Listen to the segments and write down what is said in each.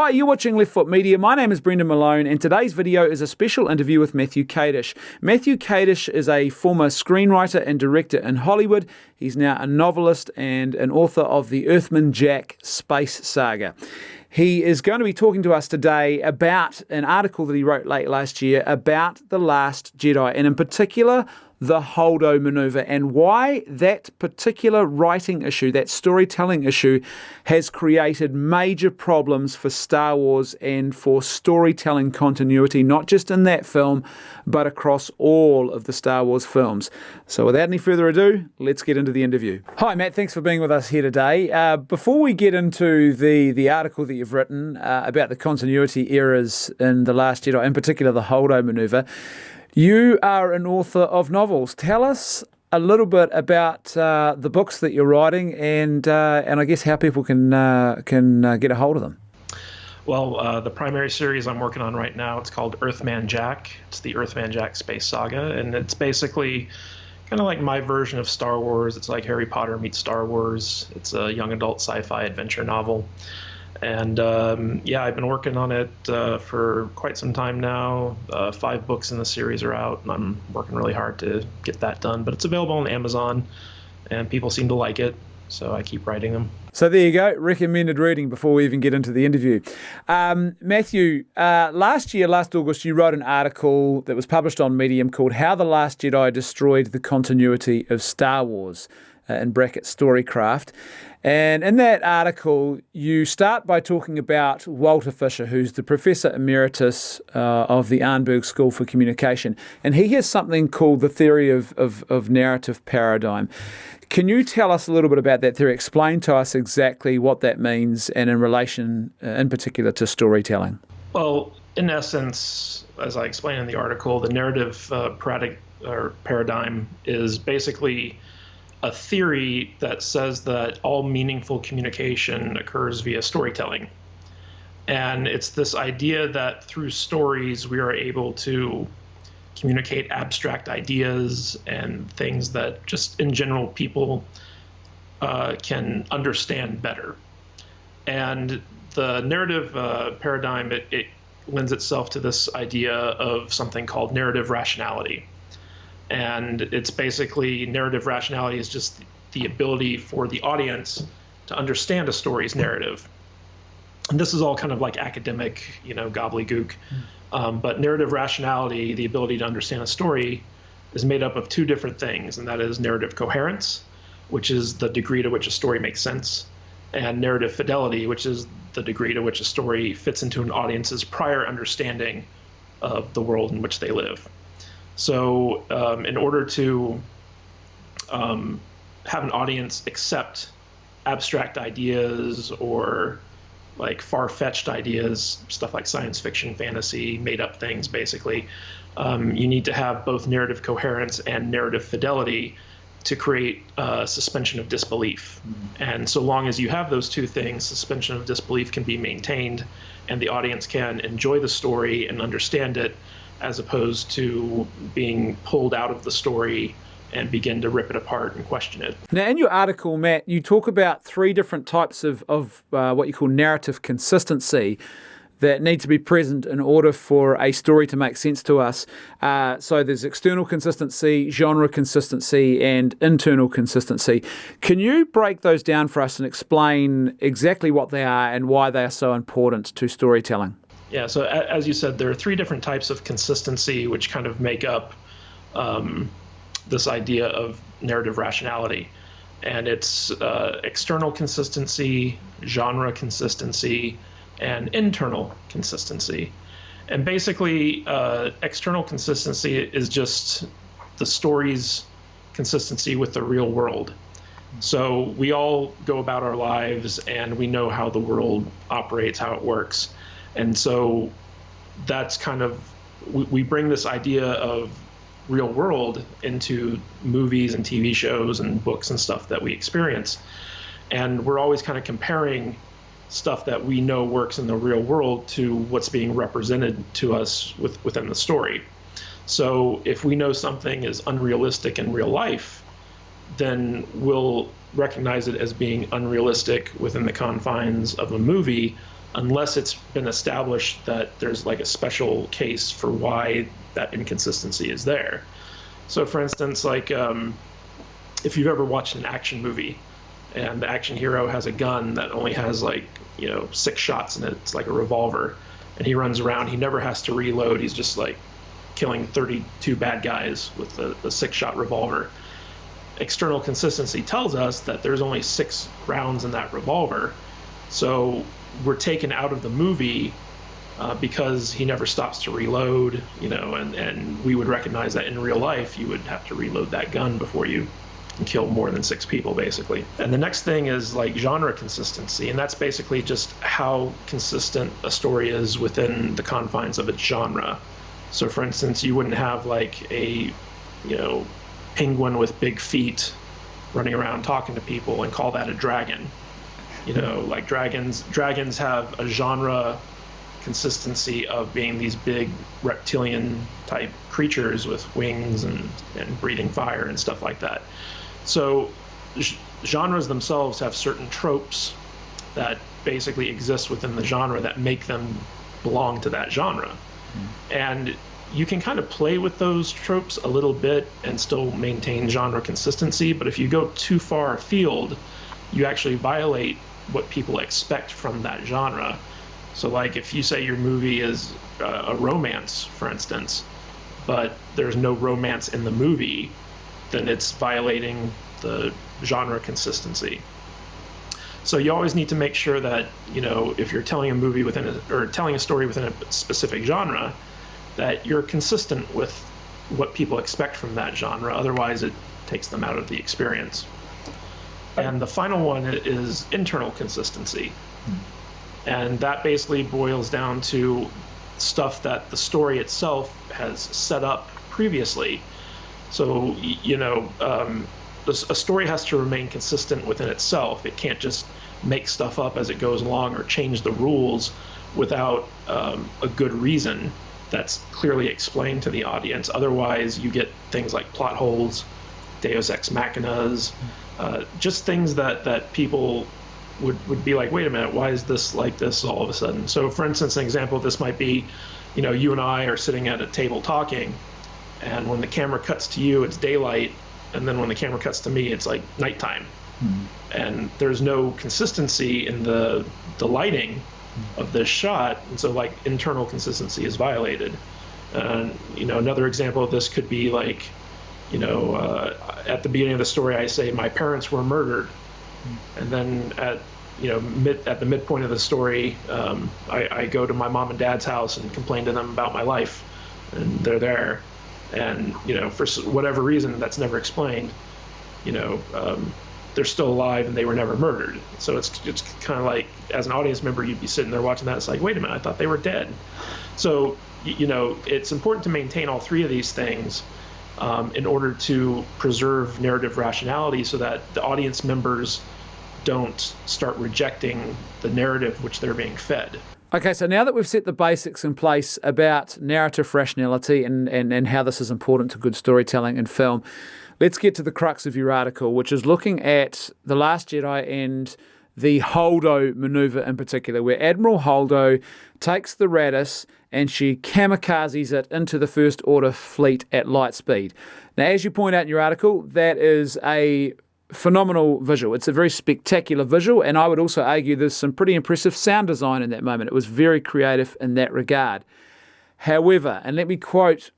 Hi, you're watching Left Foot Media. My name is Brendan Malone, and today's video is a special interview with Matthew Kadish. Matthew Kadish is a former screenwriter and director in Hollywood. He's now a novelist and an author of the Earthman Jack space saga. He is going to be talking to us today about an article that he wrote late last year about The Last Jedi, and in particular, the Holdo maneuver, and why that particular writing issue, that storytelling issue, has created major problems for Star Wars and for storytelling continuity, not just in that film, but across all of the Star Wars films. So without any further ado, let's get into the interview. Hi, Matt. Thanks for being with us here today. Before we get into the article that you've written about the continuity errors in The Last Jedi, in particular the Holdo maneuver, you are an author of novels. Tell us a little bit about the books that you're writing, and I guess how people can get a hold of them. Well, the primary series I'm working on right now, it's called Earthman Jack. It's the Earthman Jack space saga, and it's basically kind of like my version of Star Wars. It's like Harry Potter meets Star Wars. It's a young adult sci-fi adventure novel. And I've been working on it for quite some time now. 5 books in the series are out, and I'm working really hard to get that done. But it's available on Amazon, and people seem to like it, so I keep writing them. So there you go, recommended reading before we even get into the interview. Matthew, last August, you wrote an article that was published on Medium called How the Last Jedi Destroyed the Continuity of Star Wars, in brackets Storycraft. And in that article, you start by talking about Walter Fisher, who's the Professor Emeritus of the Arnberg School for Communication. And he has something called the theory of narrative paradigm. Can you tell us a little bit about that theory? Explain to us exactly what that means and in relation, in particular, to storytelling. Well, in essence, as I explained in the article, the narrative paradigm is basically a theory that says that all meaningful communication occurs via storytelling. And it's this idea that through stories we are able to communicate abstract ideas and things that just in general people can understand better. And the narrative paradigm, it lends itself to this idea of something called narrative rationality. And it's basically, narrative rationality is just the ability for the audience to understand a story's narrative. And this is all kind of like academic, gobbledygook. But narrative rationality, the ability to understand a story, is made up of 2 different things, and that is narrative coherence, which is the degree to which a story makes sense, and narrative fidelity, which is the degree to which a story fits into an audience's prior understanding of the world in which they live. So in order to have an audience accept abstract ideas or like far-fetched ideas, stuff like science fiction, fantasy, made-up things, basically, you need to have both narrative coherence and narrative fidelity to create suspension of disbelief. And so long as you have those 2 things, suspension of disbelief can be maintained, and the audience can enjoy the story and understand it, as opposed to being pulled out of the story and begin to rip it apart and question it. Now, in your article, Matt, you talk about 3 different types of what you call narrative consistency that need to be present in order for a story to make sense to us. So there's external consistency, genre consistency, and internal consistency. Can you break those down for us and explain exactly what they are and why they are so important to storytelling? Yeah, so as you said, there are 3 different types of consistency which kind of make up this idea of narrative rationality. And it's external consistency, genre consistency, and internal consistency. And basically, external consistency is just the story's consistency with the real world. So we all go about our lives and we know how the world operates, how it works. And so that's kind of, we bring this idea of real world into movies and TV shows and books and stuff that we experience. And we're always kind of comparing stuff that we know works in the real world to what's being represented to us within the story. So if we know something is unrealistic in real life, then we'll recognize it as being unrealistic within the confines of a movie, unless it's been established that there's like a special case for why that inconsistency is there. So for instance, like if you've ever watched an action movie and the action hero has a gun that only has like, 6 shots in it, it's like a revolver, and he runs around, he never has to reload, he's just like killing 32 bad guys with the 6-shot revolver. External consistency tells us that there's only 6 rounds in that revolver, so we're taken out of the movie because he never stops to reload, and we would recognize that in real life you would have to reload that gun before you can kill more than 6 people, basically. And the next thing is like genre consistency, and that's basically just how consistent a story is within the confines of its genre. So for instance, you wouldn't have like a penguin with big feet running around talking to people and call that a dragon. Like dragons have a genre consistency of being these big reptilian type creatures with wings and breathing fire and stuff like that. So genres themselves have certain tropes that basically exist within the genre that make them belong to that genre. And you can kind of play with those tropes a little bit and still maintain genre consistency, but if you go too far afield, you actually violate what people expect from that genre. So like if you say your movie is a romance, for instance, but there's no romance in the movie, then it's violating the genre consistency. So you always need to make sure that, if you're telling a movie or telling a story within a specific genre, that you're consistent with what people expect from that genre. Otherwise, it takes them out of the experience. And the final one is internal consistency. And that basically boils down to stuff that the story itself has set up previously. So, a story has to remain consistent within itself. It can't just make stuff up as it goes along or change the rules without a good reason that's clearly explained to the audience. Otherwise, you get things like plot holes, deus ex machinas, just things that people would be like, wait a minute, why is this like this all of a sudden? So for instance, an example of this might be, you and I are sitting at a table talking, and when the camera cuts to you, it's daylight, and then when the camera cuts to me, it's like nighttime. And there's no consistency in the lighting of this shot, and so like internal consistency is violated. Another example of this could be like, at the beginning of the story, I say my parents were murdered, and then at the midpoint of the story, I go to my mom and dad's house and complain to them about my life, and they're there, and for whatever reason that's never explained, they're still alive and they were never murdered. So it's kind of like, as an audience member, you'd be sitting there watching that. It's like, wait a minute, I thought they were dead. So it's important to maintain all 3 of these things in order to preserve narrative rationality, so that the audience members don't start rejecting the narrative which they're being fed. Okay, so now that we've set the basics in place about narrative rationality and how this is important to good storytelling in film, let's get to the crux of your article, which is looking at The Last Jedi and the Holdo maneuver in particular, where Admiral Holdo takes the Raddus and she kamikazes it into the First Order fleet at light speed. Now, as you point out in your article, that is a phenomenal visual. It's a very spectacular visual, and I would also argue there's some pretty impressive sound design in that moment. It was very creative in that regard. However, and let me quote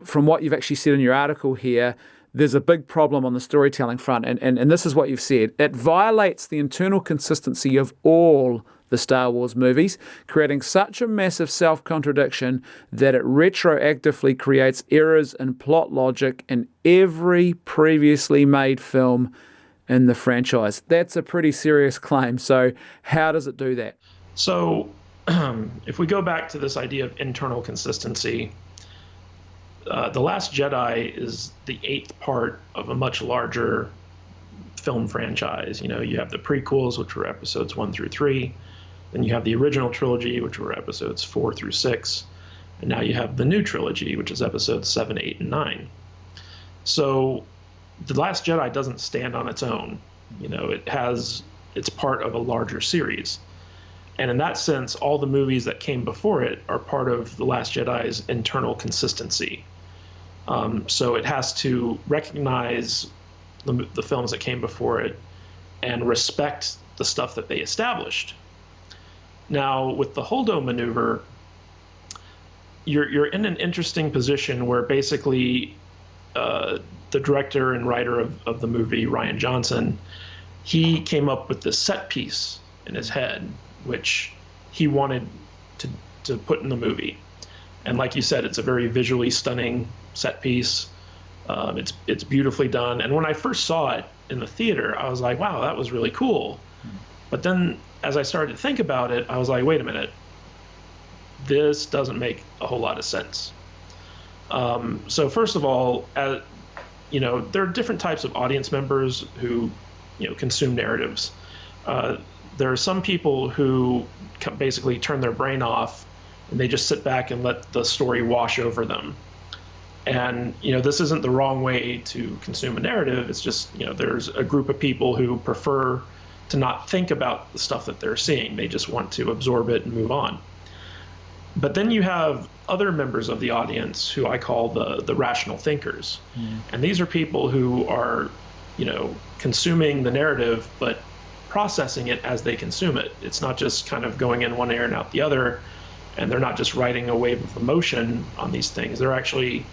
from what you've actually said in your article here, there's a big problem on the storytelling front, and this is what you've said. It violates the internal consistency of all the Star Wars movies, creating such a massive self-contradiction that it retroactively creates errors in plot logic in every previously made film in the franchise. That's a pretty serious claim. So how does it do that? So if we go back to this idea of internal consistency, The Last Jedi is the 8th part of a much larger film franchise. You have the prequels, which were episodes 1 through 3. Then you have the original trilogy, which were episodes 4 through 6. And now you have the new trilogy, which is episodes 7, 8, and 9. So The Last Jedi doesn't stand on its own. It's part of a larger series. And in that sense, all the movies that came before it are part of The Last Jedi's internal consistency. So it has to recognize the films that came before it and respect the stuff that they established. Now, with the Holdo maneuver, you're in an interesting position where basically the director and writer of the movie, Rian Johnson, he came up with this set piece in his head, which he wanted to put in the movie. And like you said, it's a very visually stunning set piece. It's beautifully done. And when I first saw it in the theater, I was like, wow, that was really cool. But then as I started to think about it, I was like, wait a minute, this doesn't make a whole lot of sense. So first of all, there are different types of audience members who, consume narratives. There are some people who basically turn their brain off and they just sit back and let the story wash over them. And, this isn't the wrong way to consume a narrative. It's just, there's a group of people who prefer to not think about the stuff that they're seeing. They just want to absorb it and move on. But then you have other members of the audience who I call the rational thinkers. And these are people who are, consuming the narrative, but processing it as they consume it. It's not just kind of going in one ear and out the other, and they're not just riding a wave of emotion on these things. They're actually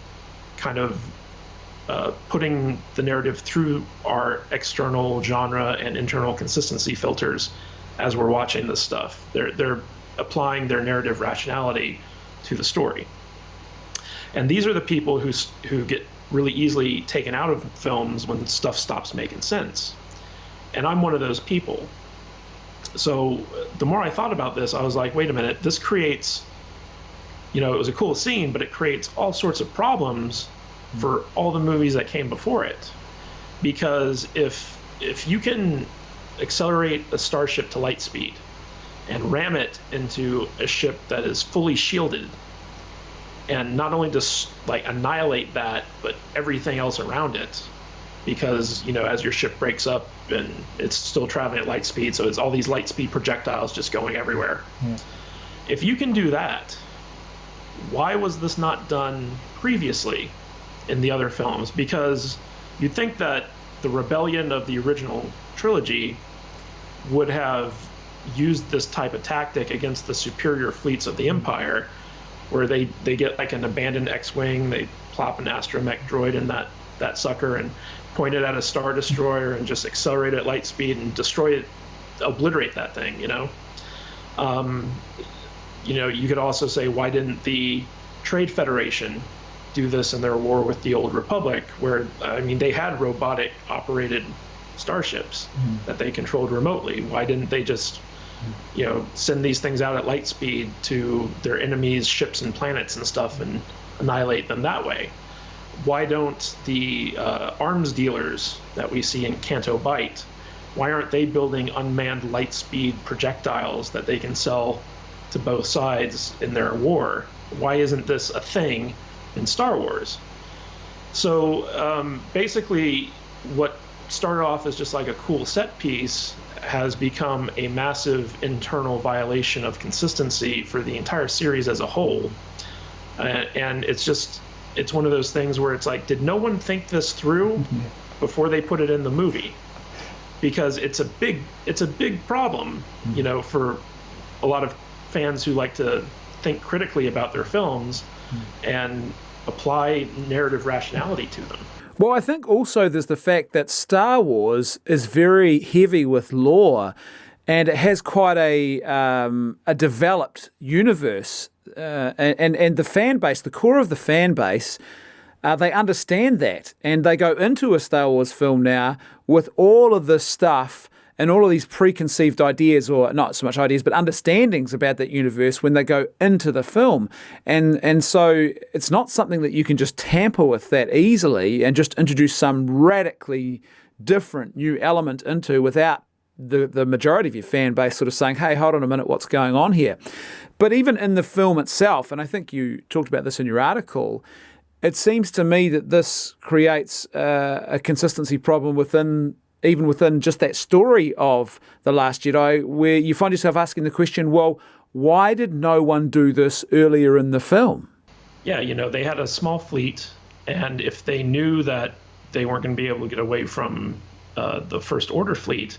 kind of putting the narrative through our external genre and internal consistency filters as we're watching this stuff. They're applying their narrative rationality to the story. And these are the people who get really easily taken out of films when stuff stops making sense. And I'm one of those people. So the more I thought about this, I was like, wait a minute, this creates, it was a cool scene, but it creates all sorts of problems for all the movies that came before it. Because if you can accelerate a starship to light speed and ram it into a ship that is fully shielded, and not only just like annihilate that, but everything else around it, because as your ship breaks up and it's still traveling at light speed, so it's all these light speed projectiles just going everywhere. If you can do that, why was this not done previously in the other films? Because you'd think that the rebellion of the original trilogy would have used this type of tactic against the superior fleets of the Empire, where they get like an abandoned X-Wing, they plop an astromech droid in that sucker and point it at a Star Destroyer and just accelerate it at light speed and destroy it, obliterate that thing, You could also say, why didn't the Trade Federation do this in their war with the Old Republic, where, they had robotic operated starships that they controlled remotely. Why didn't they just send these things out at light speed to their enemies' ships and planets and stuff and annihilate them that way? Why don't the arms dealers that we see in Canto Bight, why aren't they building unmanned light speed projectiles that they can sell to both sides in their war? Why isn't this a thing in Star Wars? So basically what started off as just like a cool set piece has become a massive internal violation of consistency for the entire series as a whole. And it's one of those things where it's like, did no one think this through before they put it in the movie? Because it's a big problem, for a lot of fans who like to think critically about their films and apply narrative rationality to them. Well, I think also there's the fact that Star Wars is very heavy with lore, and it has quite a developed universe, and the fan base, the core of the fan base, they understand that, and they go into a Star Wars film now with all of this stuff and all of these preconceived ideas, or not so much ideas, but understandings about that universe when they go into the film. And so it's not something that you can just tamper with that easily and just introduce some radically different new element into without the majority of your fan base sort of saying, hey, hold on a minute, what's going on here? But even in the film itself, and I think you talked about this in your article, it seems to me that this creates a consistency problem within even within just that story of The Last Jedi, where you find yourself asking the question, well, why did no one do this earlier in the film? Yeah, they had a small fleet, and if they knew that they weren't going to be able to get away from the First Order fleet,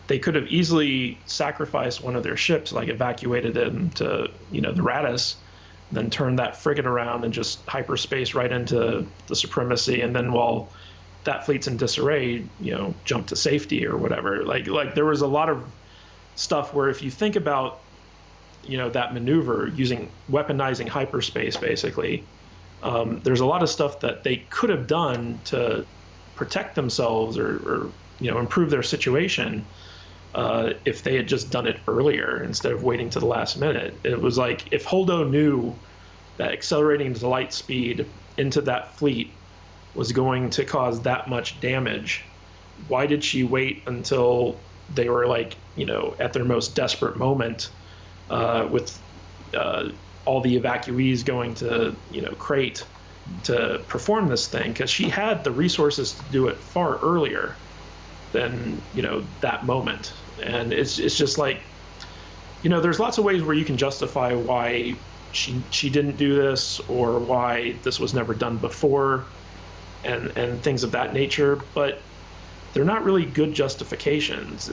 they could have easily sacrificed one of their ships, like evacuated them to, the Raddus, then turned that frigate around and just hyperspace right into the Supremacy, and then while that fleet's in disarray, jump to safety or whatever. Like there was a lot of stuff where if you think about, that maneuver weaponizing hyperspace, basically, there's a lot of stuff that they could have done to protect themselves or improve their situation if they had just done it earlier instead of waiting to the last minute. It was like if Holdo knew that accelerating to light speed into that fleet was going to cause that much damage, why did she wait until they were at their most desperate moment with all the evacuees going to, Crate to perform this thing? Because she had the resources to do it far earlier than, that moment. And it's just like, there's lots of ways where you can justify why she didn't do this or why this was never done before and things of that nature, but they're not really good justifications.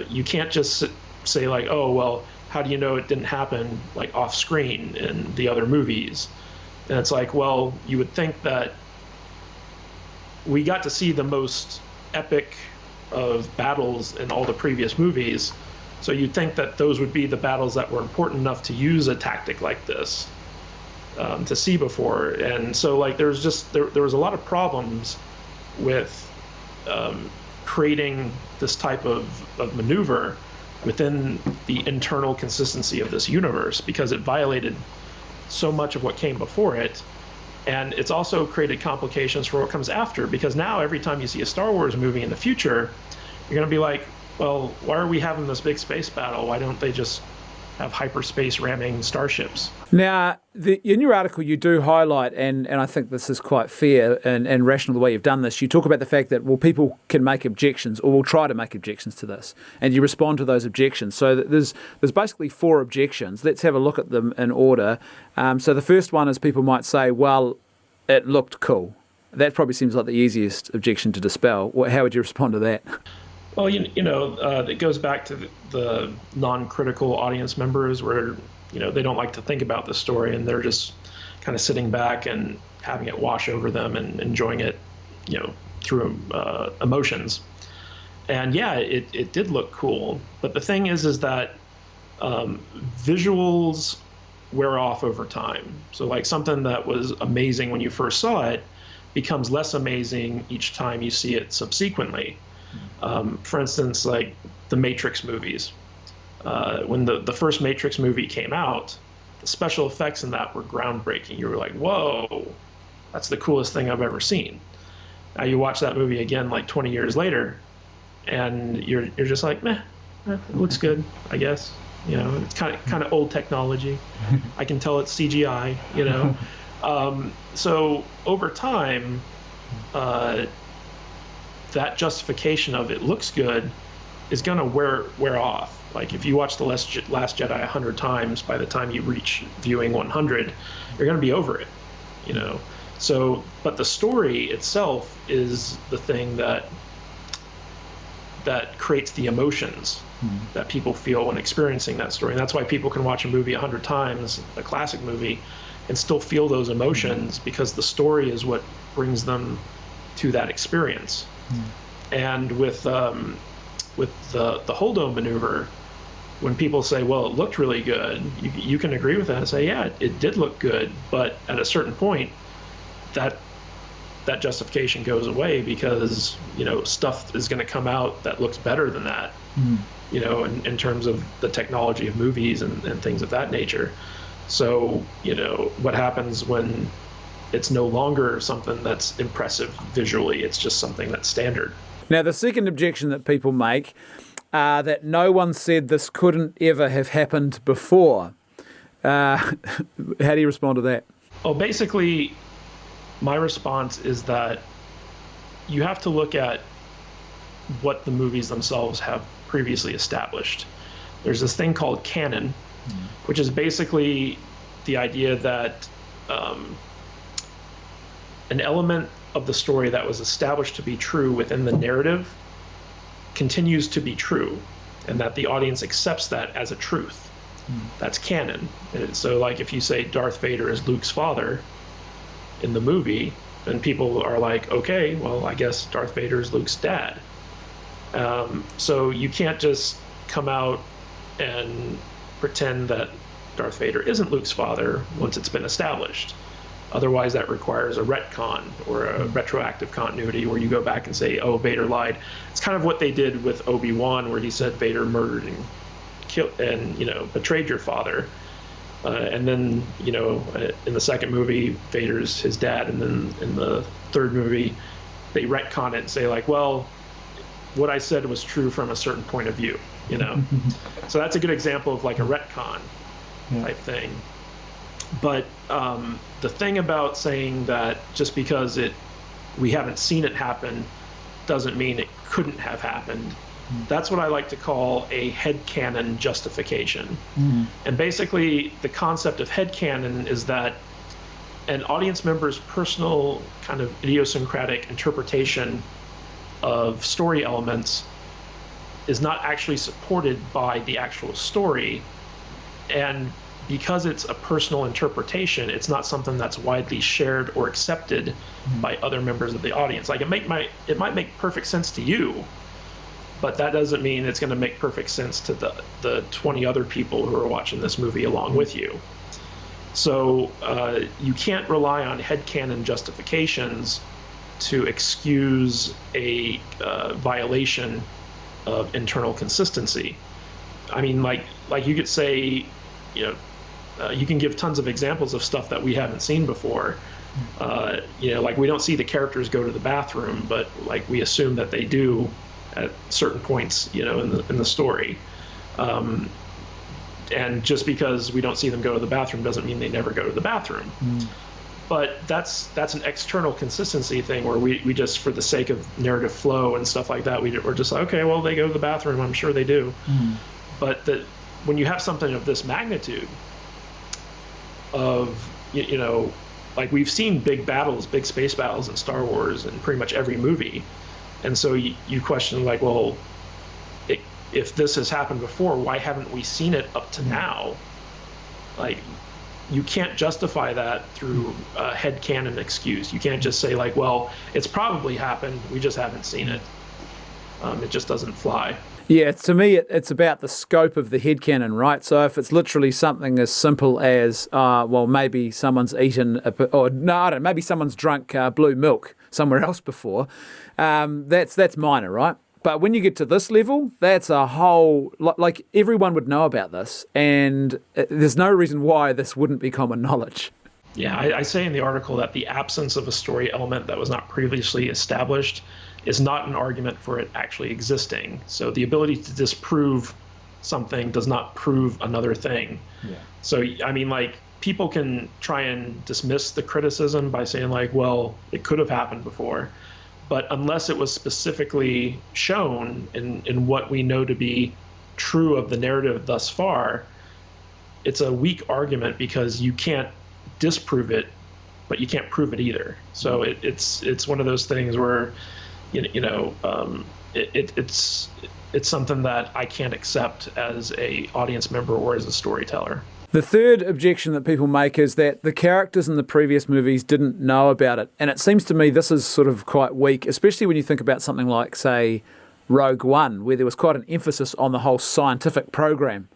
You can't just say like, oh, well, how do you know it didn't happen like off screen in the other movies? And it's like, well, you would think that we got to see the most epic of battles in all the previous movies, so you'd think that those would be the battles that were important enough to use a tactic like this to see before. And so like there was a lot of problems with creating this type of maneuver within the internal consistency of this universe, because it violated so much of what came before it. And it's also created complications for what comes after, because now every time you see a Star Wars movie in the future, you're going to be like, well, why are we having this big space battle? Why don't they just have hyperspace ramming starships? Now, in your article, you do highlight, and I think this is quite fair and rational the way you've done this, you talk about the fact that, well, people can make objections or will try to make objections to this, and you respond to those objections. So there's basically 4 objections. Let's have a look at them in order. So the first one is people might say, well, it looked cool. That probably seems like the easiest objection to dispel. How would you respond to that? Well, it goes back to the non-critical audience members where, they don't like to think about the story and they're just kind of sitting back and having it wash over them and enjoying it, through emotions. And yeah, it did look cool. But the thing is that visuals wear off over time. So like something that was amazing when you first saw it becomes less amazing each time you see it subsequently. For instance, like the Matrix movies. When the first Matrix movie came out, the special effects in that were groundbreaking. You were like, whoa, that's the coolest thing I've ever seen. Now you watch that movie again like 20 years later, and you're just like, meh, it looks good, I guess. It's kind of old technology. I can tell it's CGI, So over time, that justification of it looks good is going to wear off. Like if you watch The Last Jedi 100 times, by the time you reach viewing 100, you're going to be over it, So, but the story itself is the thing that creates the emotions that people feel when experiencing that story. And that's why people can watch a movie 100 times, a classic movie, and still feel those emotions, because the story is what brings them to that experience. And with the Holdo maneuver, when people say, well, it looked really good, you can agree with that and say, yeah, it did look good, but at a certain point, that justification goes away, because stuff is going to come out that looks better than that, in terms of the technology of movies and things of that nature. So what happens when it's no longer something that's impressive visually, it's just something that's standard. Now, the second objection that people make that no one said this couldn't ever have happened before. How do you respond to that? Well, basically, my response is that you have to look at what the movies themselves have previously established. There's this thing called Canon, which is basically the idea that an element of the story that was established to be true within the narrative continues to be true, and that the audience accepts that as a truth. That's canon. And so, like, if you say Darth Vader is Luke's father in the movie, then people are like, okay, well, I guess Darth Vader is Luke's dad. So you can't just come out and pretend that Darth Vader isn't Luke's father once it's been established. Otherwise, that requires a retcon or a retroactive continuity where you go back and say, oh, Vader lied. It's kind of what they did with Obi-Wan, where he said Vader murdered and killed and, betrayed your father. And then, in the second movie, Vader's his dad. And then in the third movie, they retcon it and say, like, well, what I said was true from a certain point of view, So that's a good example of like a retcon type thing. But the thing about saying that just because we haven't seen it happen doesn't mean it couldn't have happened. That's what I like to call a headcanon justification. And basically, the concept of headcanon is that an audience member's personal kind of idiosyncratic interpretation of story elements is not actually supported by the actual story. And because it's a personal interpretation, it's not something that's widely shared or accepted by other members of the audience. Like, it might make perfect sense to you, but that doesn't mean it's going to make perfect sense to the 20 other people who are watching this movie along with you. So you can't rely on headcanon justifications to excuse a violation of internal consistency. I mean, like you could say, you can give tons of examples of stuff that we haven't seen before. Like, we don't see the characters go to the bathroom, but like we assume that they do at certain points, in the story. And just because we don't see them go to the bathroom doesn't mean they never go to the bathroom. But that's an external consistency thing where we just, for the sake of narrative flow and stuff like that, we're just like, okay, well, they go to the bathroom, I'm sure they do. But when you have something of this magnitude of, like, we've seen big space battles in Star Wars in pretty much every movie. And so you question, like, well, if this has happened before, why haven't we seen it up to now? Like, you can't justify that through a headcanon excuse. You can't just say, like, well, it's probably happened, we just haven't seen it. It just doesn't fly. Yeah, to me, it's about the scope of the headcanon, right? So if it's literally something as simple as, well, maybe someone's eaten, maybe someone's drunk blue milk somewhere else before, that's minor, right? But when you get to this level, that's a whole, like, everyone would know about this, and there's no reason why this wouldn't be common knowledge. Yeah, I say in the article that the absence of a story element that was not previously established is not an argument for it actually existing. So the ability to disprove something does not prove another thing. Yeah. So, I mean, like, people can try and dismiss the criticism by saying, like, well, it could have happened before. But unless it was specifically shown in what we know to be true of the narrative thus far, it's a weak argument because you can't disprove it, but you can't prove it either. So it's one of those things where, it's something that I can't accept as a audience member or as a storyteller. The third objection that people make is that the characters in the previous movies didn't know about it. And it seems to me this is sort of quite weak, especially when you think about something like, say, Rogue One, where there was quite an emphasis on the whole scientific program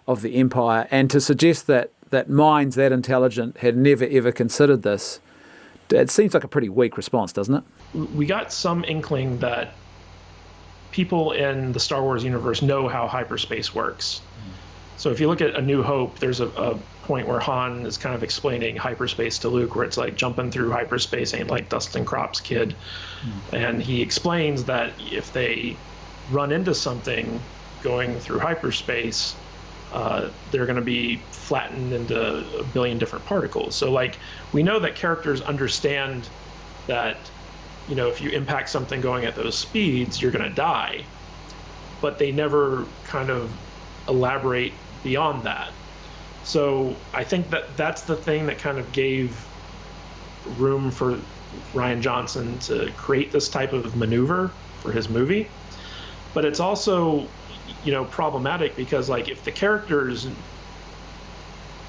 of the Empire. And to suggest that minds that intelligent had never, ever considered this, it seems like a pretty weak response, doesn't it? We got some inkling that people in the Star Wars universe know how hyperspace works. So if you look at A New Hope, there's a point where Han is kind of explaining hyperspace to Luke, where it's like jumping through hyperspace ain't like Dustin Crop's kid. And he explains that if they run into something going through hyperspace, they're going to be flattened into a billion different particles. So, like, we know that characters understand that if you impact something going at those speeds, you're going to die. But they never kind of elaborate beyond that. So I think that's the thing that kind of gave room for Rian Johnson to create this type of maneuver for his movie. But it's also, problematic because, like, if the characters,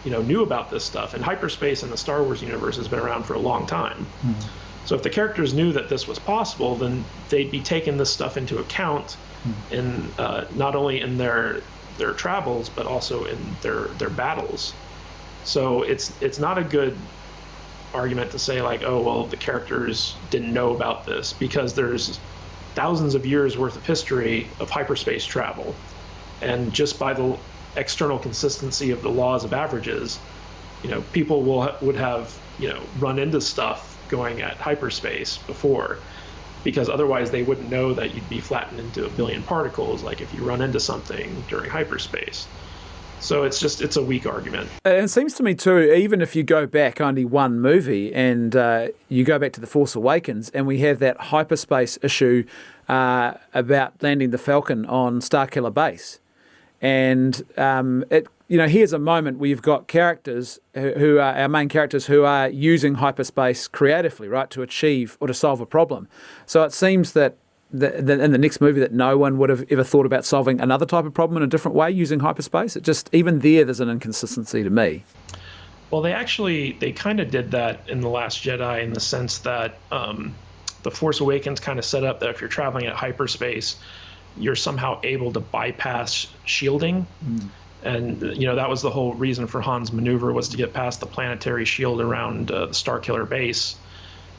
knew about this stuff, and hyperspace in the Star Wars universe has been around for a long time. So if the characters knew that this was possible, then they'd be taking this stuff into account in not only in their travels, but also in their battles. So it's not a good argument to say, like, oh, well, the characters didn't know about this, because there's thousands of years worth of history of hyperspace travel. And just by the external consistency of the laws of averages, people would have, run into stuff going at hyperspace before, because otherwise they wouldn't know that you'd be flattened into a billion particles, like if you run into something during hyperspace. So it's a weak argument. It seems to me too, even if you go back only one movie and you go back to The Force Awakens, and we have that hyperspace issue about landing the Falcon on Starkiller Base. And here's a moment where you've got characters who are our main characters who are using hyperspace creatively, right, to achieve or to solve a problem. So it seems that in the next movie that no one would have ever thought about solving another type of problem in a different way using hyperspace. It just, even there's an inconsistency to me. Well, they kind of did that in The Last Jedi, in the sense that The Force Awakens kind of set up that if you're traveling at hyperspace, you're somehow able to bypass shielding. And, that was the whole reason for Han's maneuver, was to get past the planetary shield around the Starkiller base.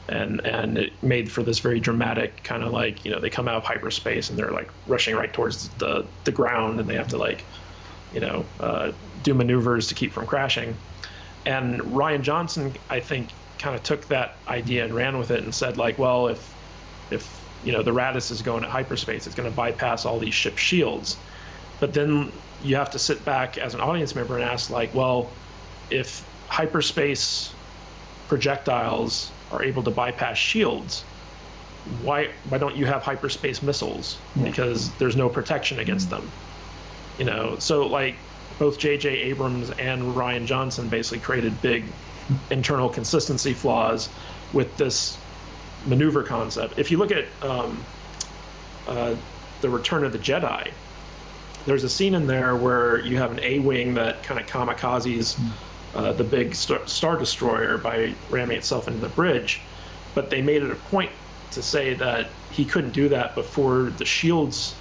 And it made for this very dramatic kind of, like, they come out of hyperspace and they're like rushing right towards the ground, and they have to, like, do maneuvers to keep from crashing. And Rian Johnson, I think, kind of took that idea and ran with it and said, like, well, if the Raddus is going at hyperspace, it's going to bypass all these ship shields. But then you have to sit back as an audience member and ask, like, well, if hyperspace projectiles are able to bypass shields, why don't you have hyperspace missiles? Because there's no protection against them. So, like, both J.J. Abrams and Rian Johnson basically created big internal consistency flaws with this maneuver concept. If you look at The Return of the Jedi, there's a scene in there where you have an A-wing that kind of kamikazes the big Star Destroyer by ramming itself into the bridge, but they made it a point to say that he couldn't do that before the shields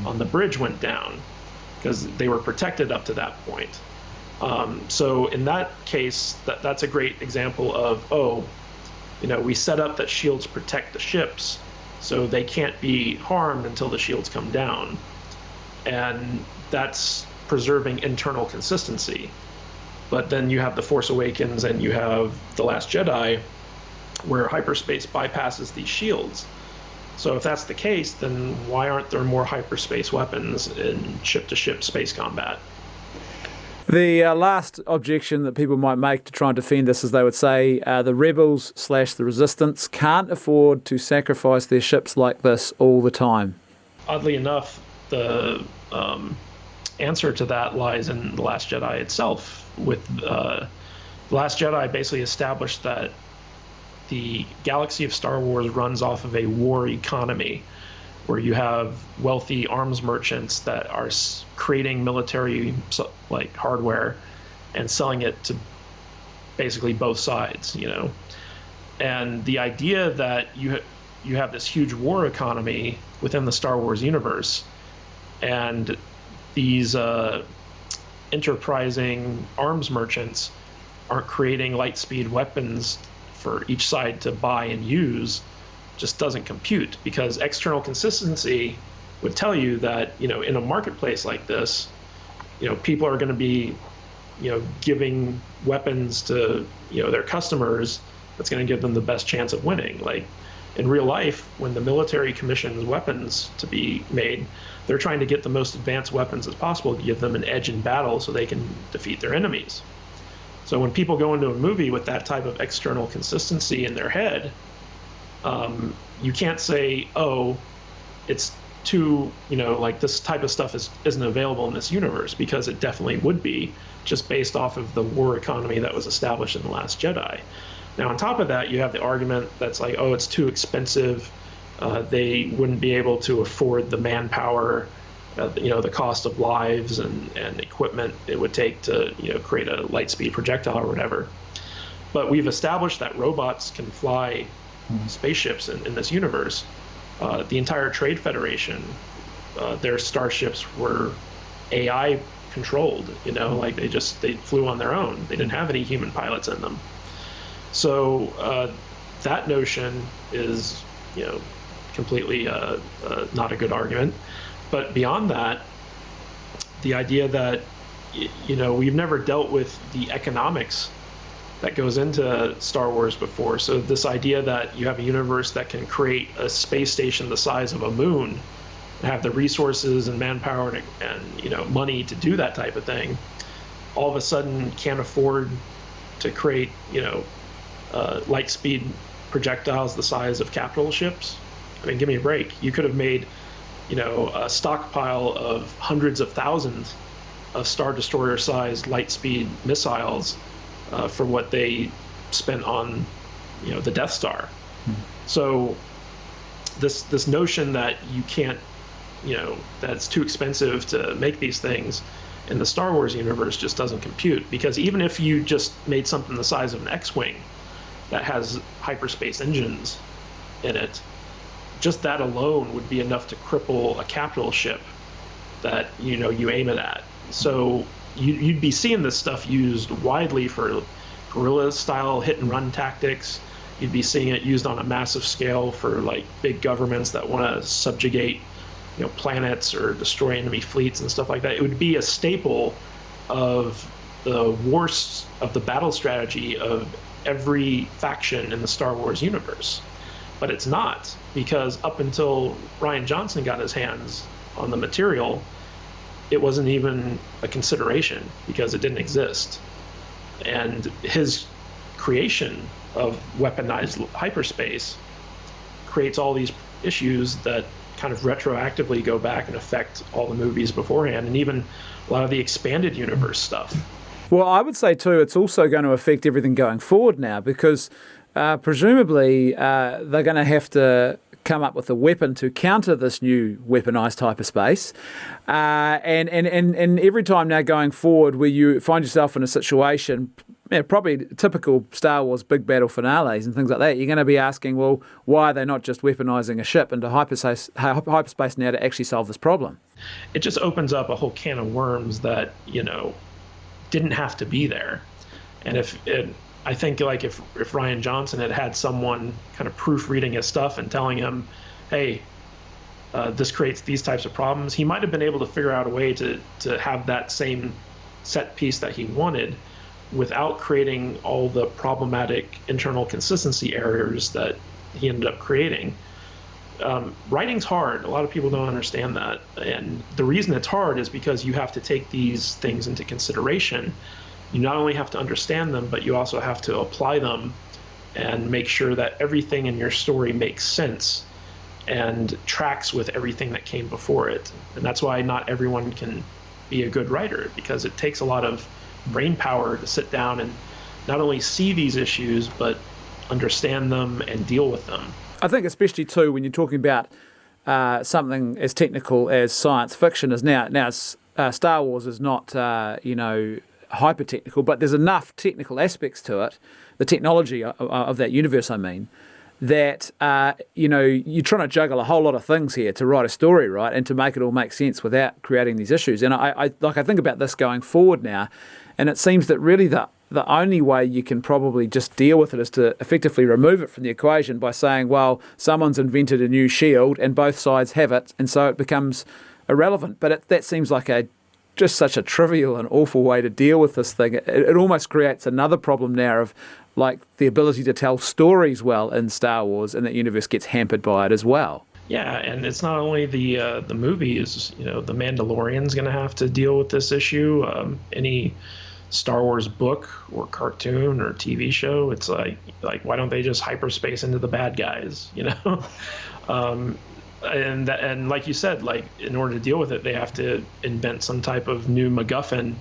on the bridge went down, because they were protected up to that point. So in that case, that's a great example of, we set up that shields protect the ships, so they can't be harmed until the shields come down. And that's preserving internal consistency. But then you have The Force Awakens and you have The Last Jedi, where hyperspace bypasses these shields. So if that's the case, then why aren't there more hyperspace weapons in ship-to-ship space combat? The last objection that people might make to try and defend this is they would say the rebels / the resistance can't afford to sacrifice their ships like this all the time. Oddly enough, the answer to that lies in The Last Jedi itself. With The Last Jedi basically established that the galaxy of Star Wars runs off of a war economy, where you have wealthy arms merchants that are creating military, like, hardware and selling it to basically both sides, And the idea that you have this huge war economy within the Star Wars universe, and these enterprising arms merchants aren't creating light speed weapons for each side to buy and use, just doesn't compute, because external consistency would tell you that, in a marketplace like this, people are going to be, giving weapons to, their customers that's going to give them the best chance of winning. Like, in real life, when the military commissions weapons to be made, they're trying to get the most advanced weapons as possible to give them an edge in battle so they can defeat their enemies. So when people go into a movie with that type of external consistency in their head, You can't say, oh, it's too, like this type of stuff isn't available in this universe, because it definitely would be, just based off of the war economy that was established in The Last Jedi. Now, on top of that, you have the argument that's like, oh, it's too expensive. They wouldn't be able to afford the manpower, the cost of lives and equipment it would take to, create a light speed projectile or whatever. But we've established that robots can fly spaceships in this universe. The entire Trade Federation, their starships were AI controlled, like they flew on their own. They didn't have any human pilots in them. So that notion is, completely not a good argument. But beyond that, the idea that, we've never dealt with the economics that goes into Star Wars before. So this idea that you have a universe that can create a space station the size of a moon, and have the resources and manpower and money to do that type of thing, all of a sudden can't afford to create light speed projectiles the size of capital ships. I mean, give me a break. You could have made a stockpile of hundreds of thousands of Star Destroyer sized light speed missiles for what they spent on the Death Star. So this notion that you can't, that it's too expensive to make these things in the Star Wars universe just doesn't compute, because even if you just made something the size of an X-Wing that has hyperspace engines in it, just that alone would be enough to cripple a capital ship that you aim it at. So you'd be seeing this stuff used widely for guerrilla-style hit-and-run tactics. You'd be seeing it used on a massive scale for like big governments that want to subjugate, planets or destroy enemy fleets and stuff like that. It would be a staple of the wars of the battle strategy of every faction in the Star Wars universe. But it's not, because up until Rian Johnson got his hands on the material, it wasn't even a consideration because it didn't exist. And his creation of weaponized hyperspace creates all these issues that kind of retroactively go back and affect all the movies beforehand, and even a lot of the expanded universe stuff. Well, I would say too, it's also going to affect everything going forward now, because presumably they're going to have to come up with a weapon to counter this new weaponized hyperspace. And every time now going forward where you find yourself in a situation, probably typical Star Wars big battle finales and things like that, you're going to be asking, well, why are they not just weaponizing a ship into hyperspace now to actually solve this problem? It just opens up a whole can of worms that, didn't have to be there. And I think like if Rian Johnson had someone kind of proofreading his stuff and telling him, hey, this creates these types of problems, he might have been able to figure out a way to have that same set piece that he wanted without creating all the problematic internal consistency errors that he ended up creating. Writing's hard. A lot of people don't understand that. And the reason it's hard is because you have to take these things into consideration. You not only have to understand them, but you also have to apply them and make sure that everything in your story makes sense and tracks with everything that came before it. And that's why not everyone can be a good writer, because it takes a lot of brain power to sit down and not only see these issues, but understand them and deal with them. I think especially too when you're talking about something as technical as science fiction is now Star Wars is not hyper technical, but there's enough technical aspects to it, the technology of that universe, I mean, that you're trying to juggle a whole lot of things here to write a story, right, and to make it all make sense without creating these issues. And I think about this going forward now, and it seems that really the only way you can probably just deal with it is to effectively remove it from the equation by saying, well, someone's invented a new shield and both sides have it, and so it becomes irrelevant. But that seems like just such a trivial and awful way to deal with this thing. It almost creates another problem now of like the ability to tell stories well in Star Wars, and that universe gets hampered by it as well. Yeah, and it's not only the movies. The Mandalorian's going to have to deal with this issue. Any Star Wars book or cartoon or TV show. It's like why don't they just hyperspace into the bad guys, you know? And like you said, like in order to deal with it, they have to invent some type of new MacGuffin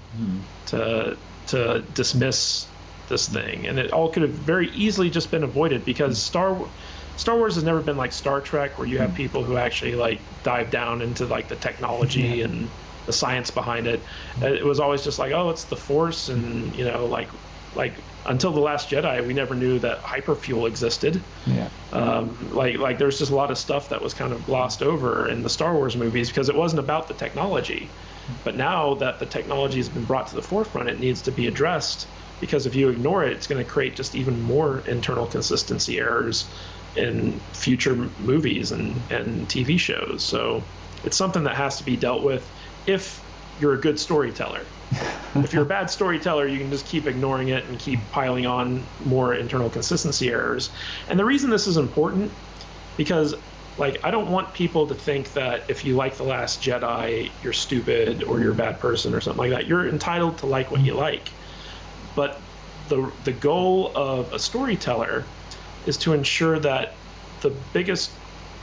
to dismiss this thing, and it all could have very easily just been avoided because Star Wars has never been like Star Trek, where you have people who actually like dive down into like the technology and the science behind it. It was always just like, oh, it's the Force, and you know, like until The Last Jedi, we never knew that hyperfuel existed. Like there's just a lot of stuff that was kind of glossed over in the Star Wars movies because it wasn't about the technology. But now that the technology has been brought to the forefront, it needs to be addressed, because if you ignore it, it's going to create just even more internal consistency errors in future movies and TV shows. So it's something that has to be dealt with if you're a good storyteller. If you're a bad storyteller, you can just keep ignoring it and keep piling on more internal consistency errors. And the reason this is important, because like I don't want people to think that if you like The Last Jedi, you're stupid or you're a bad person or something like that. You're entitled to like what you like. But the goal of a storyteller is to ensure that the biggest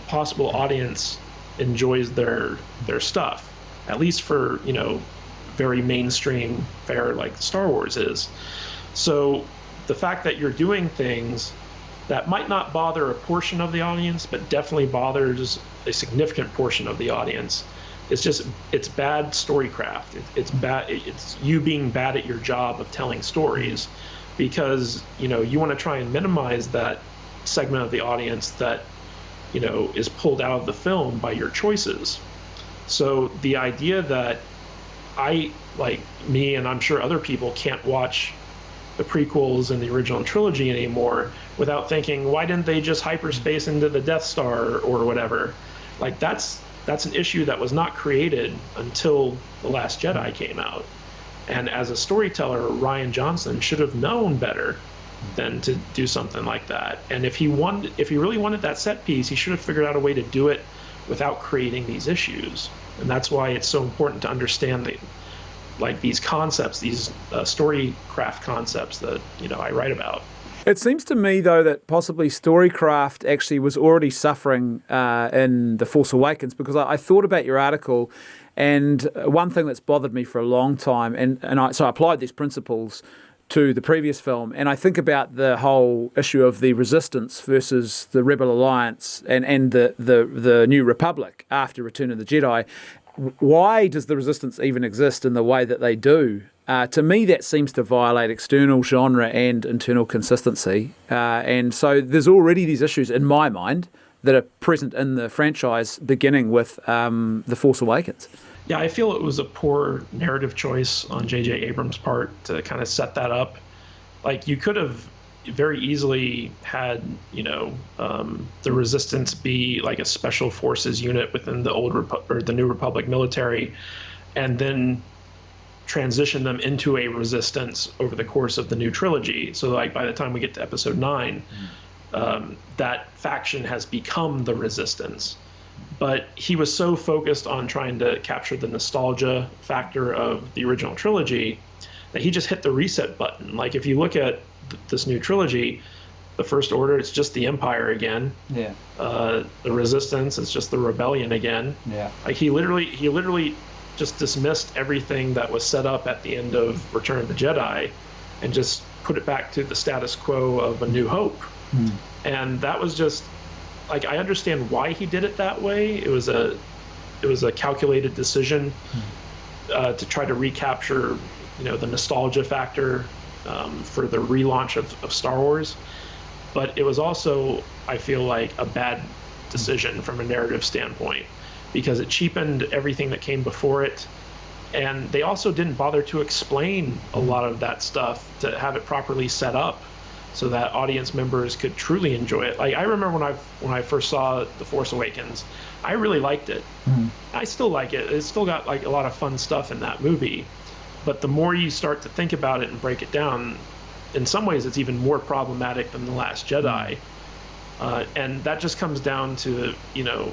possible audience enjoys their stuff, at least for, you know, very mainstream fare like Star Wars is. So the fact that you're doing things that might not bother a portion of the audience, but definitely bothers a significant portion of the audience, it's bad storycraft. It's bad. It's you being bad at your job of telling stories, because you know you want to try and minimize that segment of the audience that, you know, is pulled out of the film by your choices. So the idea that me and I'm sure other people can't watch the prequels and the original trilogy anymore without thinking, why didn't they just hyperspace into the Death Star or whatever? Like that's an issue that was not created until The Last Jedi came out. And as a storyteller, Rian Johnson should have known better than to do something like that. And if he really wanted that set piece, he should have figured out a way to do it without creating these issues. And that's why it's so important to understand these concepts, these storycraft concepts that, you know, I write about. It seems to me, though, that possibly storycraft actually was already suffering in The Force Awakens, because I thought about your article, and one thing that's bothered me for a long time, so I applied these principles to the previous film, and I think about the whole issue of the Resistance versus the Rebel Alliance and the New Republic after Return of the Jedi. Why does the Resistance even exist in the way that they do? To me, that seems to violate external genre and internal consistency. And so there's already these issues in my mind that are present in the franchise, beginning with The Force Awakens. Yeah, I feel it was a poor narrative choice on J.J. Abrams' part to kind of set that up. Like, you could have very easily had, you know, the Resistance be like a special forces unit within the New Republic military, and then transition them into a Resistance over the course of the new trilogy. So, like, by the time we get to Episode 9, that faction has become the Resistance. But he was so focused on trying to capture the nostalgia factor of the original trilogy that he just hit the reset button. Like, if you look at this new trilogy, the First Order, it's just the Empire again. Yeah. The Resistance, it's just the Rebellion again. Yeah. Like, he literally just dismissed everything that was set up at the end of Return of the Jedi and just put it back to the status quo of A New Hope. And that was just, like, I understand why he did it that way. It was a calculated decision to try to recapture, you know, the nostalgia factor for the relaunch of Star Wars. But it was also, I feel like, a bad decision from a narrative standpoint, because it cheapened everything that came before it. And they also didn't bother to explain a lot of that stuff to have it properly set up so that audience members could truly enjoy it. Like, I remember when I first saw The Force Awakens, I really liked it. I still like it. It's still got like a lot of fun stuff in that movie. But the more you start to think about it and break it down, in some ways it's even more problematic than The Last Jedi. And that just comes down to, you know,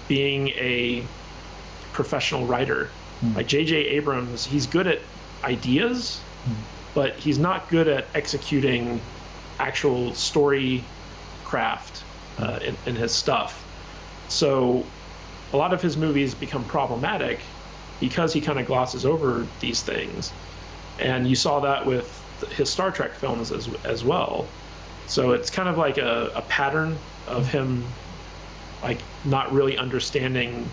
being a professional writer. Like J.J. Abrams, he's good at ideas, but he's not good at executing actual story craft in his stuff. So a lot of his movies become problematic because he kind of glosses over these things. And you saw that with his Star Trek films as well. So it's kind of like a pattern of him like not really understanding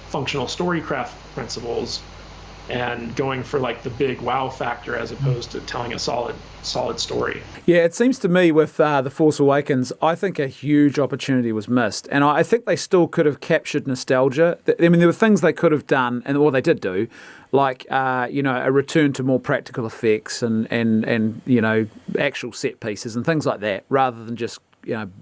functional storycraft principles and going for like the big wow factor as opposed to telling a solid story. Yeah, it seems to me with The Force Awakens, I think a huge opportunity was missed. And I think they still could have captured nostalgia. I mean, there were things they could have done, or they did do, like, a return to more practical effects and actual set pieces and things like that, rather than just,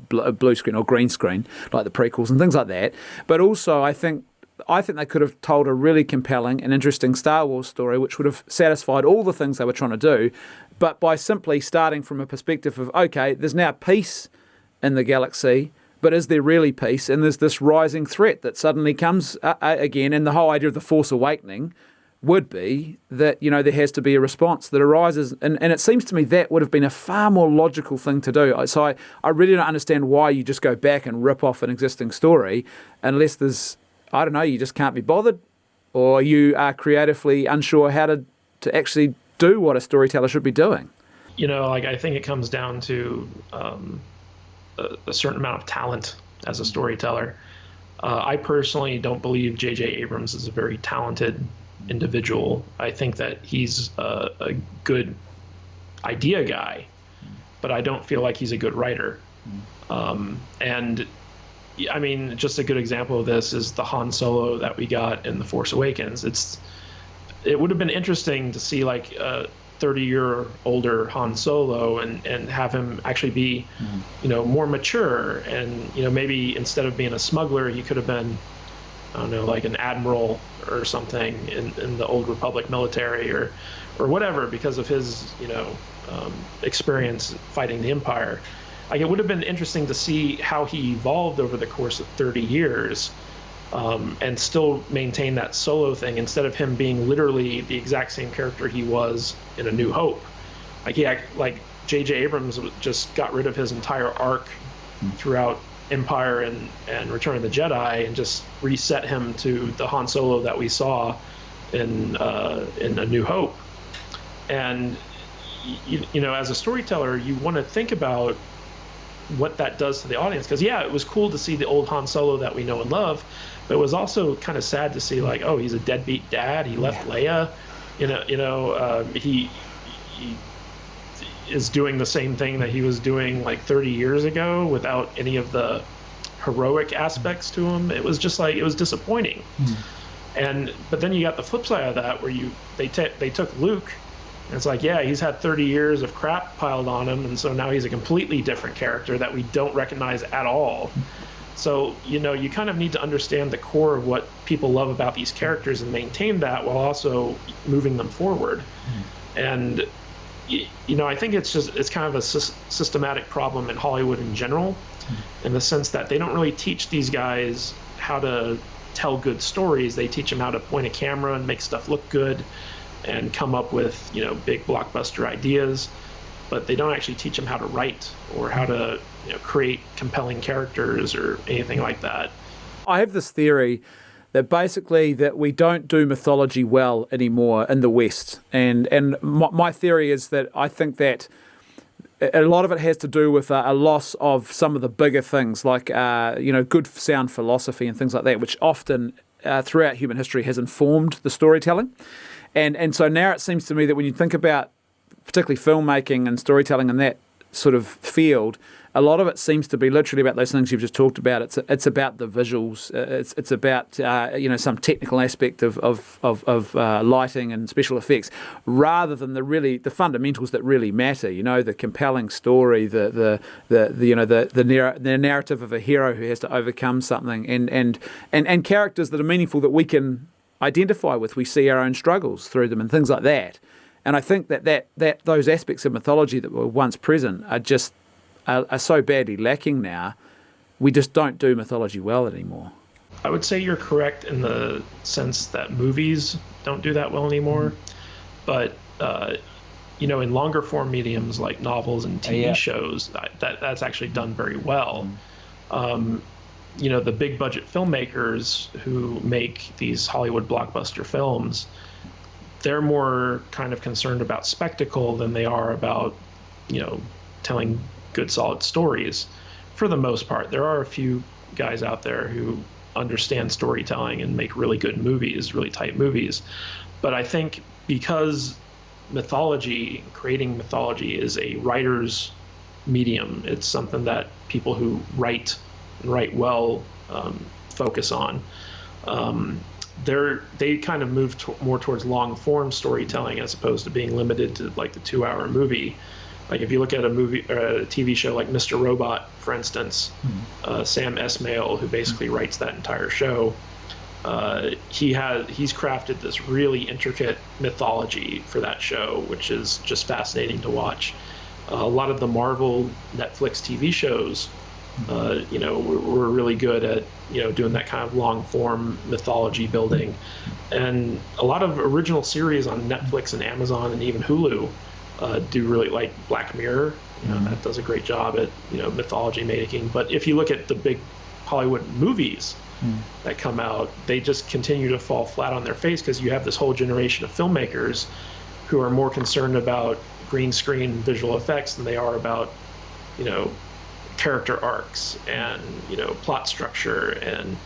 blue screen or green screen, like the prequels and things like that. But also, I think they could have told a really compelling and interesting Star Wars story, which would have satisfied all the things they were trying to do, but by simply starting from a perspective of, okay, there's now peace in the galaxy, but is there really peace? And there's this rising threat that suddenly comes again, and the whole idea of the Force Awakening would be that, there has to be a response that arises. And it seems to me that would have been a far more logical thing to do. So I really don't understand why you just go back and rip off an existing story unless there's, I don't know, you just can't be bothered, or you are creatively unsure how to actually do what a storyteller should be doing. I think it comes down to a certain amount of talent as a storyteller. I personally don't believe J.J. Abrams is a very talented individual. I think that he's a good idea guy, but I don't feel like he's a good writer. And I mean, just a good example of this is the Han Solo that we got in The Force Awakens. It would have been interesting to see like a 30-year older Han Solo and have him actually be, more mature. And, maybe instead of being a smuggler, he could have been, I don't know, like an admiral or something in the old Republic military or whatever, because of his, experience fighting the Empire. Like, it would have been interesting to see how he evolved over the course of 30 years and still maintain that Solo thing instead of him being literally the exact same character he was in A New Hope. Like J.J. Abrams just got rid of his entire arc throughout Empire and Return of the Jedi and just reset him to the Han Solo that we saw in A New Hope. And, as a storyteller, you want to think about what that does to the audience, because it was cool to see the old Han Solo that we know and love, but it was also kind of sad to see like, oh, he's a deadbeat dad, he left Leia, he is doing the same thing that he was doing like 30 years ago without any of the heroic aspects to him. It was just like, it was disappointing. But then you got the flip side of that where they took Luke. And it's like, he's had 30 years of crap piled on him, and so now he's a completely different character that we don't recognize at all. So, you kind of need to understand the core of what people love about these characters and maintain that while also moving them forward. And, I think it's kind of a systematic problem in Hollywood in general, in the sense that they don't really teach these guys how to tell good stories. They teach them how to point a camera and make stuff look good and come up with, big blockbuster ideas, but they don't actually teach them how to write or how to, create compelling characters or anything like that. I have this theory that basically that we don't do mythology well anymore in the West. And my theory is that I think that a lot of it has to do with a loss of some of the bigger things like, good sound philosophy and things like that, which often throughout human history has informed the storytelling. And so now it seems to me that when you think about particularly filmmaking and storytelling in that sort of field, a lot of it seems to be literally about those things you've just talked about. It's about the visuals. It's about some technical aspect of lighting and special effects, rather than the fundamentals that really matter. The compelling story, the narrative of a hero who has to overcome something, and characters that are meaningful that we can identify with. We see our own struggles through them and things like that. And I think that those aspects of mythology that were once present are so badly lacking now. We just don't do mythology well anymore. I would say you're correct in the sense that movies don't do that well anymore. But in longer form mediums like novels and TV shows, that's actually done very well. The big budget filmmakers who make these Hollywood blockbuster films, they're more kind of concerned about spectacle than they are about, telling good, solid stories. For the most part, there are a few guys out there who understand storytelling and make really good movies, really tight movies. But I think because creating mythology is a writer's medium, it's something that people who write well focus on. They kind of move more towards long form storytelling as opposed to being limited to like the 2-hour movie. Like if you look at a movie or a TV show like Mr. Robot, for instance, Sam Esmail, who basically writes that entire show, he's crafted this really intricate mythology for that show, which is just fascinating to watch. A lot of the Marvel Netflix TV shows, we're really good at doing that kind of long form mythology building, and a lot of original series on Netflix and Amazon and even Hulu do really, like Black Mirror. That does a great job at mythology making. But if you look at the big Hollywood movies that come out, they just continue to fall flat on their face because you have this whole generation of filmmakers who are more concerned about green screen visual effects than they are about character arcs and plot structure and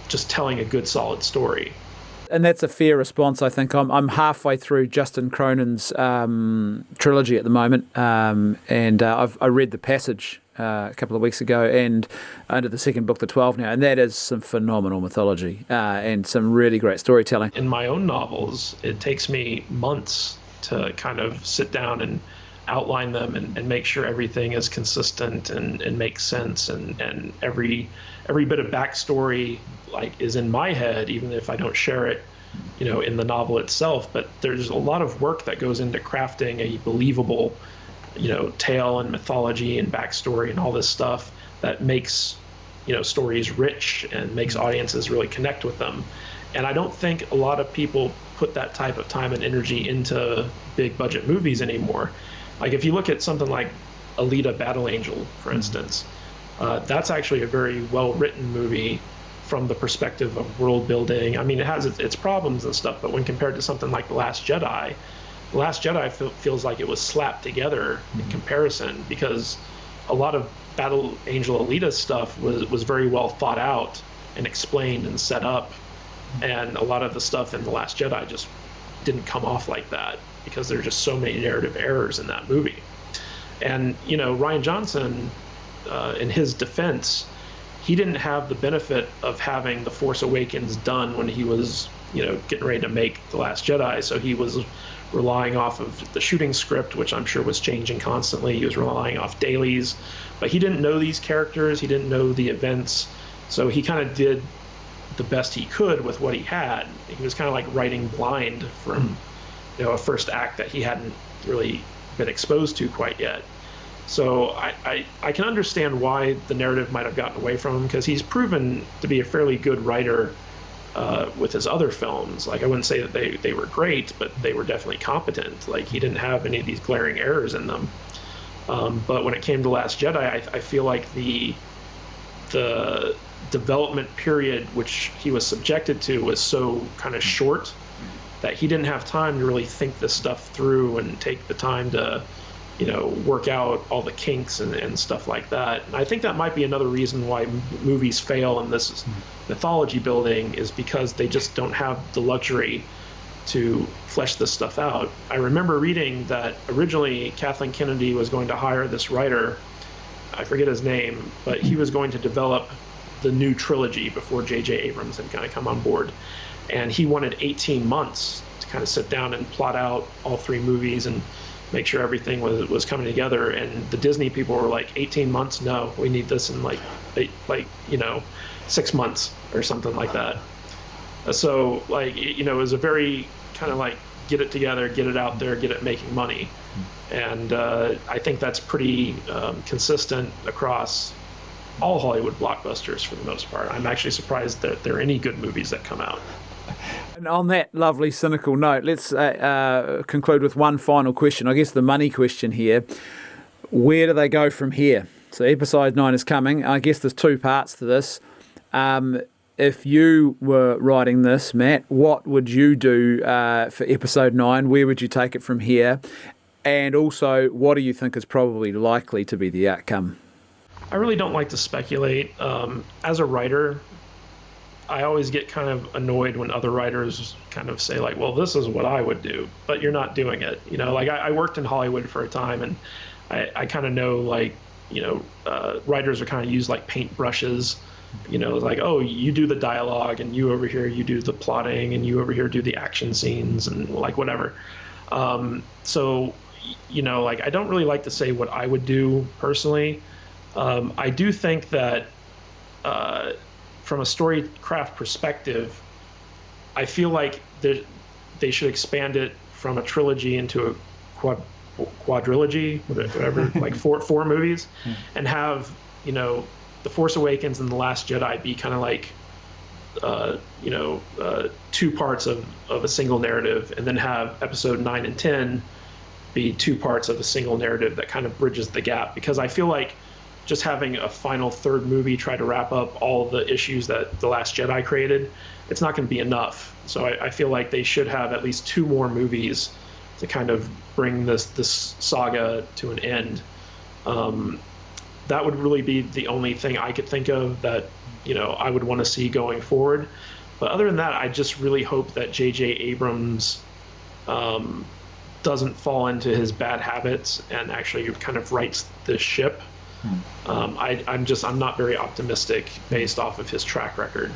just telling a good solid story. And that's a fair response, I think. I'm halfway through Justin Cronin's trilogy at the moment, and I read The Passage a couple of weeks ago, and under the second book, The 12 now, and that is some phenomenal mythology and some really great storytelling. In my own novels, it takes me months to kind of sit down and outline them and make sure everything is consistent and makes sense, and every bit of backstory is in my head, even if I don't share it in the novel itself. But there's a lot of work that goes into crafting a believable tale and mythology and backstory and all this stuff that makes stories rich and makes audiences really connect with them. And I don't think a lot of people put that type of time and energy into big budget movies anymore. Like if you look at something like Alita Battle Angel, for instance, that's actually a very well-written movie from the perspective of world building. I mean, it has its problems and stuff, but when compared to something like The Last Jedi feels like it was slapped together in comparison, because a lot of Battle Angel Alita stuff was very well thought out and explained and set up, and a lot of the stuff in The Last Jedi just didn't come off like that, because there are just so many narrative errors in that movie. And Rian Johnson, in his defense, he didn't have the benefit of having The Force Awakens done when he was getting ready to make The Last Jedi, so he was relying off of the shooting script, which I'm sure was changing constantly. He was relying off dailies, but he didn't know these characters, he didn't know the events, so he kind of did the best he could with what he had. He was kind of like writing blind from a first act that he hadn't really been exposed to quite yet. So I can understand why the narrative might have gotten away from him, because he's proven to be a fairly good writer with his other films. Like, I wouldn't say that they were great, but they were definitely competent. Like, he didn't have any of these glaring errors in them. But when it came to Last Jedi, I feel like the development period which he was subjected to was so kind of short that he didn't have time to really think this stuff through and take the time to work out all the kinks and stuff like that. And I think that might be another reason why movies fail in this mythology building, is because they just don't have the luxury to flesh this stuff out. I remember reading that originally Kathleen Kennedy was going to hire this writer, I forget his name, but he was going to develop the new trilogy before J.J. Abrams had kind of come on board. And he wanted 18 months to kind of sit down and plot out all three movies and make sure everything was coming together. And the Disney people were like, 18 months? No, we need this in like 6 months or something like that. So it was a very kind of like, get it together, get it out there, get it making money. And I think that's pretty consistent across all Hollywood blockbusters for the most part. I'm actually surprised that there are any good movies that come out. And on that lovely cynical note, let's conclude with one final question. I guess the money question here. Where do they go from here? So episode 9 is coming. I guess there's two parts to this. If you were writing this, Matt, what would you do for episode 9? Where would you take it from here? And also, what do you think is probably likely to be the outcome? I really don't like to speculate. As a writer, I always get kind of annoyed when other writers kind of say, like, well, this is what I would do, but you're not doing it. You know, like I worked in Hollywood for a time, and I kind of know, like, you know, writers are kind of use like paint brushes, you know, like, oh, you do the dialogue, and you over here, you do the plotting, and you over here do the action scenes, and like whatever. So, you know, like, I don't really like to say what I would do personally. I do think that from a storycraft perspective, I feel like they should expand it from a trilogy into a quadrilogy, whatever, like four movies, and have, you know, The Force Awakens and The Last Jedi be kind of like, you know, two parts of a single narrative, and then have episode 9 and 10 be two parts of a single narrative that kind of bridges the gap. Because I feel like just having a final third movie try to wrap up all the issues that The Last Jedi created, it's not going to be enough. So I feel like they should have at least 2 more movies to kind of bring this saga to an end. That would really be the only thing I could think of that, you know, I would want to see going forward. But other than that, I just really hope that J.J. Abrams doesn't fall into his bad habits and actually kind of rights the ship. I'm not very optimistic based off of his track record.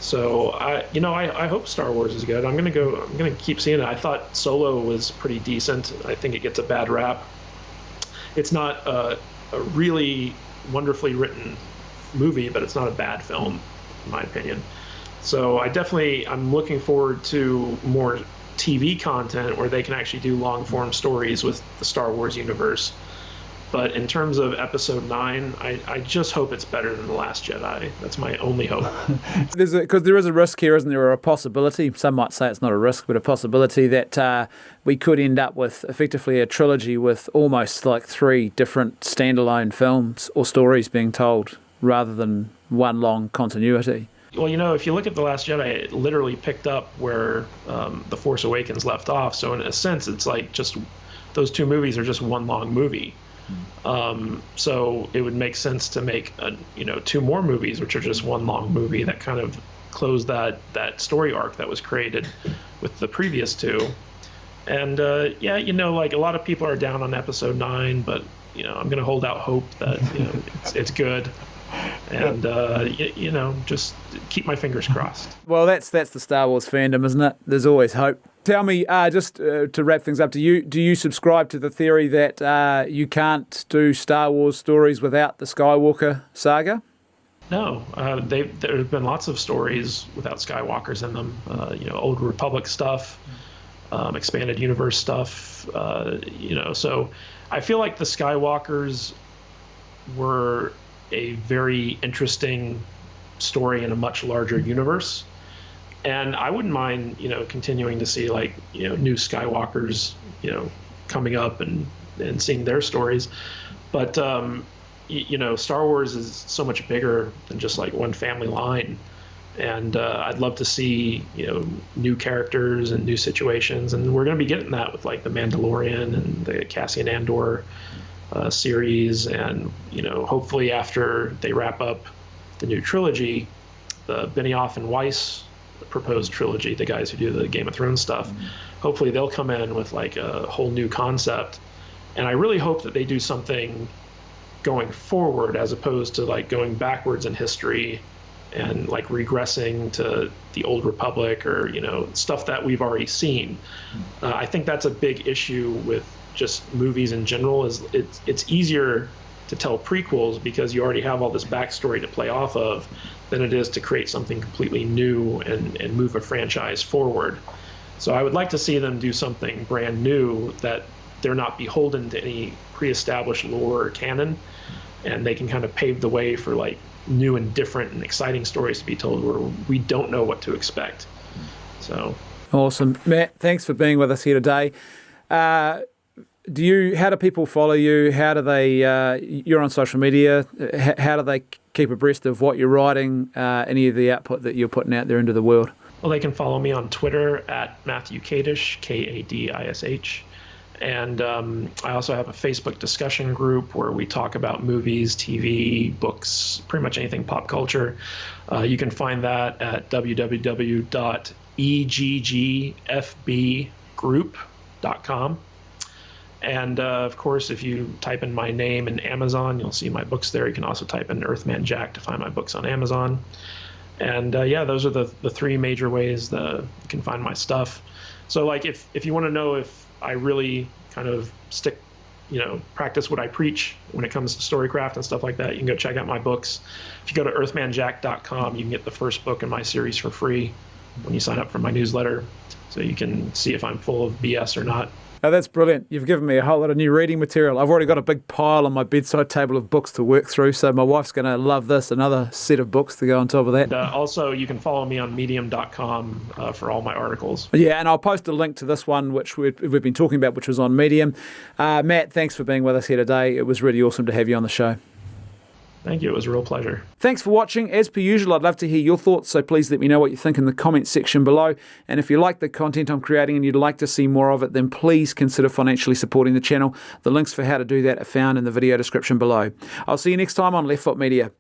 So I hope Star Wars is good. I'm gonna keep seeing it. I thought Solo was pretty decent. I think it gets a bad rap. It's not a really wonderfully written movie, but it's not a bad film, in my opinion. So I'm looking forward to more TV content where they can actually do long form stories with the Star Wars universe. But in terms of episode 9, I just hope it's better than The Last Jedi. That's my only hope. Because there is a risk here, isn't there, or a possibility, some might say it's not a risk, but a possibility that we could end up with effectively a trilogy with almost like 3 different standalone films or stories being told rather than one long continuity. Well, you know, if you look at The Last Jedi, it literally picked up where The Force Awakens left off. So in a sense, it's like just those 2 movies are just one long movie. So it would make sense to make 2 more movies, which are just one long movie that kind of close that story arc that was created with the previous 2. And like a lot of people are down on episode 9, but I'm going to hold out hope that it's good. And just keep my fingers crossed. Well, that's the Star Wars fandom, isn't it? There's always hope. Tell me, just to wrap things up, do you subscribe to the theory that you can't do Star Wars stories without the Skywalker saga? No, there have been lots of stories without Skywalkers in them. Old Republic stuff, expanded universe stuff. So I feel like the Skywalkers were a very interesting story in a much larger universe. And I wouldn't mind, continuing to see new Skywalkers, coming up and seeing their stories. But, Star Wars is so much bigger than just like one family line. And I'd love to see, new characters and new situations. And we're going to be getting that with like the Mandalorian and the Cassian Andor series. And, hopefully after they wrap up the new trilogy, the Benioff and Weiss proposed trilogy, the guys who do the Game of Thrones stuff, hopefully they'll come in with like a whole new concept. And I really hope that they do something going forward as opposed to like going backwards in history and like regressing to the Old Republic or stuff that we've already seen. I think that's a big issue with just movies in general. Is it's easier to tell prequels because you already have all this backstory to play off of than it is to create something completely new and move a franchise forward. So I would like to see them do something brand new that they're not beholden to any pre-established lore or canon, and they can kind of pave the way for like new and different and exciting stories to be told where we don't know what to expect. So Awesome. Matt, thanks for being with us here today. How do people follow you? How do they, you're on social media, how do they keep abreast of what you're writing, any of the output that you're putting out there into the world? Well, they can follow me on Twitter at Matthew Kadish, Kadish. And I also have a Facebook discussion group where we talk about movies, TV, books, pretty much anything pop culture. You can find that at www.eggfbgroup.com. And of course, if you type in my name in Amazon, you'll see my books there. You can also type in Earthman Jack to find my books on Amazon. And those are the three major ways that you can find my stuff. So like if you want to know if I really kind of practice what I preach when it comes to storycraft and stuff like that, you can go check out my books. If you go to earthmanjack.com, you can get the first book in my series for free when you sign up for my newsletter. So you can see if I'm full of BS or not. Oh, that's brilliant. You've given me a whole lot of new reading material. I've already got a big pile on my bedside table of books to work through, so my wife's going to love this, another set of books to go on top of that. And, also, you can follow me on medium.com for all my articles. Yeah, and I'll post a link to this one, which we've been talking about, which was on Medium. Matt, thanks for being with us here today. It was really awesome to have you on the show. Thank you. It was a real pleasure. Thanks for watching. As per usual, I'd love to hear your thoughts, so please let me know what you think in the comments section below. And if you like the content I'm creating and you'd like to see more of it, then please consider financially supporting the channel. The links for how to do that are found in the video description below. I'll see you next time on Left Foot Media.